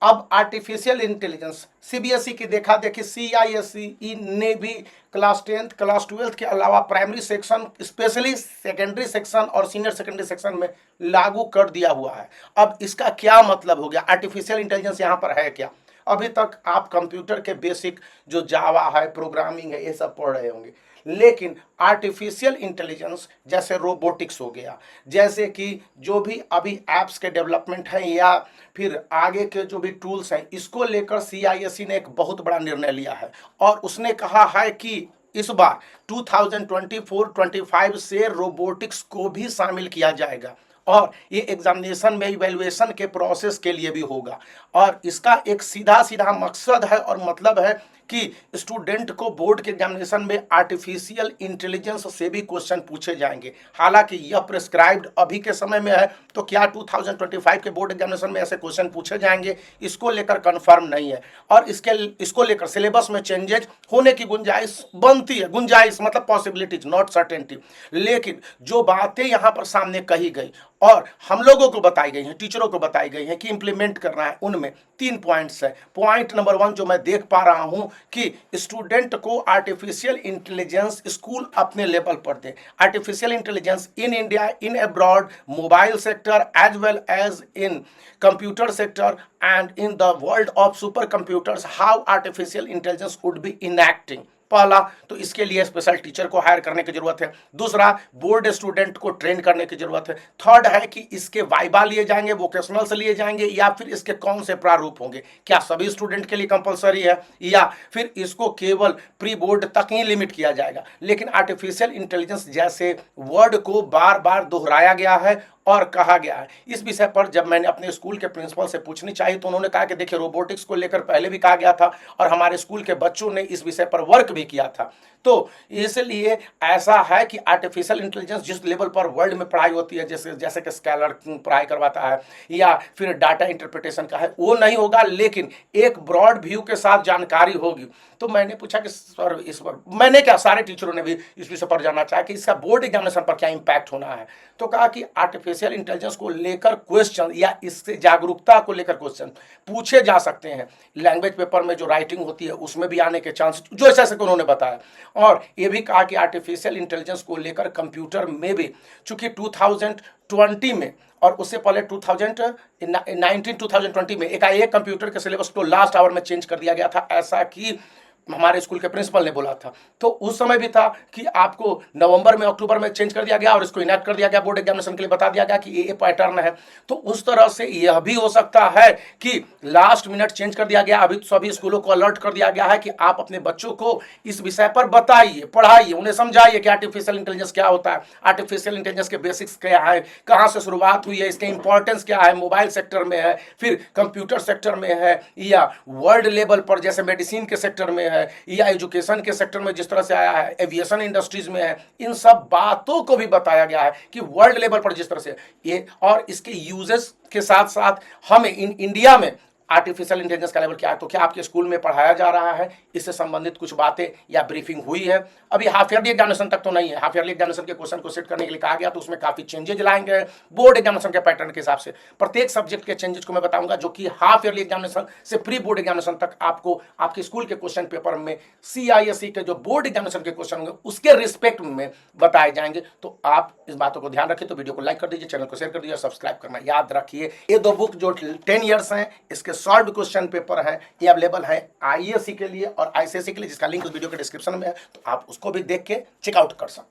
अब artificial intelligence CBSE की देखा देखी सीआईएसई ने भी क्लास 10th क्लास 12th के अलावा primary section specially secondary section और सीनियर सेकेंडरी सेक्शन में लागू कर दिया हुआ है। अब इसका क्या मतलब हो गया, आर्टिफिशियल इंटेलिजेंस यहाँ पर है क्या। अभी तक आप कंप्यूटर के बेसिक जो जावा है, प्रोग्रामिंग है, ये सब पढ़ रहे होंगे, लेकिन आर्टिफिशियल इंटेलिजेंस जैसे रोबोटिक्स हो गया, जैसे कि जो भी अभी एप्स के डेवलपमेंट हैं या फिर आगे के जो भी टूल्स हैं, इसको लेकर सीआईएससी ने एक बहुत बड़ा निर्णय लिया है और उसने कहा है कि इस बार 2024-25 से रोबोटिक्स को भी शामिल किया जाएगा और ये एग्जामिनेशन में इवैल्यूएशन के प्रोसेस के लिए भी होगा। और इसका एक सीधा सीधा मकसद है और मतलब है कि स्टूडेंट को बोर्ड के एग्जामिनेशन में आर्टिफिशियल इंटेलिजेंस से भी क्वेश्चन पूछे जाएंगे। हालांकि यह प्रिस्क्राइब्ड अभी के समय में है, तो क्या 2025 के बोर्ड एग्जामिनेशन में ऐसे क्वेश्चन पूछे जाएंगे, इसको लेकर कंफर्म नहीं है। और इसको लेकर सिलेबस में चेंजेज होने की गुंजाइश बनती है, गुंजाइश मतलब पॉसिबिलिटीज, नॉट सर्टेनिटी। लेकिन जो बातें यहाँ पर सामने कही गई और हम लोगों को बताई गई हैं, टीचरों को बताई गई हैं कि इंप्लीमेंट करना है, उनमें 3 पॉइंट्स है। पॉइंट नंबर 1 जो मैं देख पा रहा हूं कि स्टूडेंट को आर्टिफिशियल इंटेलिजेंस स्कूल अपने लेवल पर दे। Artificial intelligence in India, in abroad, mobile sector as well as in computer sector and in the world of super computers, how artificial intelligence would be enacting. पहला तो इसके लिए special teacher को higher करने की जरूरत है। दूसरा, बोर्ड स्टूडेंट को ट्रेन करने की जरूरत है। थर्ड है कि इसके वाइबा लिए जाएंगे, वोकेशनल से लिए जाएंगे या फिर इसके कौन से प्रारूप होंगे, क्या सभी स्टूडेंट के लिए कंपलसरी है या फिर इसको केवल प्री बोर्ड तक ही लिमिट किया जाएगा। लेकिन आर्टिफिशियल इंटेलिजेंस जैसे वर्ड को बार बार दोहराया गया है और कहा गया है। इस विषय पर जब मैंने अपने स्कूल के प्रिंसिपल से पूछनी चाहिए तो उन्होंने कहा कि देखिए, रोबोटिक्स को लेकर पहले भी कहा गया था और हमारे स्कूल के बच्चों ने इस विषय पर वर्क भी किया था। तो इसलिए ऐसा है कि आर्टिफिशियल इंटेलिजेंस जिस लेवल पर वर्ल्ड में पढ़ाई होती है, जैसे कि स्कैलर पढ़ाई करवाता है या फिर डाटा इंटरप्रिटेशन का है, वो नहीं होगा, लेकिन एक ब्रॉड व्यू के साथ जानकारी होगी। तो मैंने पूछा कि सर, इस पर मैंने क्या, सारे टीचरों ने भी इस विषय पर जानना चाहा कि इसका बोर्ड एग्जामिनेशन पर क्या इम्पैक्ट होना है। तो कहा कि आर्टिफिशियल इंटेलिजेंस को लेकर क्वेश्चन या इससे जागरूकता को लेकर क्वेश्चन पूछे जा सकते हैं। लैंग्वेज पेपर में जो राइटिंग होती है उसमें भी आने के चांस, जो ऐसे उन्होंने बताया। और ये भी कहा कि आर्टिफिशियल इंटेलिजेंस को लेकर कंप्यूटर में भी, चूंकि 2020 में और उससे पहले 2019-2020 में एकाएक कंप्यूटर के सिलेबस को लास्ट आवर में चेंज कर दिया गया था, ऐसा कि हमारे स्कूल के प्रिंसिपल ने बोला था। तो उस समय भी था कि आपको नवंबर में, अक्टूबर में चेंज कर दिया गया और इसको इनैक्ट कर दिया गया, बोर्ड एग्जामिनेशन के लिए बता दिया गया कि ये पैटर्न है। तो उस तरह से यह भी हो सकता है कि लास्ट मिनट चेंज कर दिया गया। अभी सभी स्कूलों को अलर्ट कर दिया गया है कि आप अपने बच्चों को इस विषय पर बताइए, पढ़ाइए, उन्हें समझाइए कि आर्टिफिशियल इंटेलिजेंस क्या होता है, आर्टिफिशियल इंटेलिजेंस के बेसिक्स क्या है, कहाँ से शुरुआत हुई है, इसके इंपॉर्टेंस क्या है, मोबाइल सेक्टर में है, फिर कंप्यूटर सेक्टर में है या वर्ल्ड लेवल पर जैसे मेडिसिन के सेक्टर में है या एजुकेशन के सेक्टर में जिस तरह से आया है, एविएशन इंडस्ट्रीज में है। इन सब बातों को भी बताया गया है कि वर्ल्ड लेवल पर जिस तरह से ये और इसके यूजेस के साथ साथ हमें इंडिया में आर्टिफिशियल इंटेलिजेंस का लेवल क्या है। तो क्या आपके स्कूल में पढ़ाया जा रहा है, इससे संबंधित कुछ बातें या ब्रीफिंग हुई है। अभी हाफ ईयरली एग्जामिनेशन तक तो नहीं है, हाफ ईयरली एग्जामिनेशन के क्वेश्चन को सेट करने के लिए कहा गया, तो उसमें काफी चेंजेज लाएंगे बोर्ड एग्जामिनेशन के पैटर्न के हिसाब से। प्रत्येक सब्जेक्ट के चेंजेस को मैं बताऊंगा, जो कि हाफ ईयरली एग्जामिनेशन से प्री बोर्ड एग्जामिनेशन तक आपको आपके स्कूल के क्वेश्चन पेपर में सीआईएसई के जो बोर्ड एग्जामिनेशन के क्वेश्चन होंगे उसके रिस्पेक्ट में बताए जाएंगे। तो आप इस बातों को ध्यान रखिए। तो वीडियो को लाइक कर दीजिए, चैनल को शेयर कर दीजिए, सब्सक्राइब करना याद रखिए। ये 2 बुक जो 10 ईयर्स हैं, इसके सॉल्व क्वेश्चन पेपर है, ये अवेलेबल है आईएएससी के लिए और आईसीएसई के लिए, जिसका लिंक इस वीडियो के डिस्क्रिप्शन में है, तो आप उसको भी देख के चेकआउट कर सकते हैं।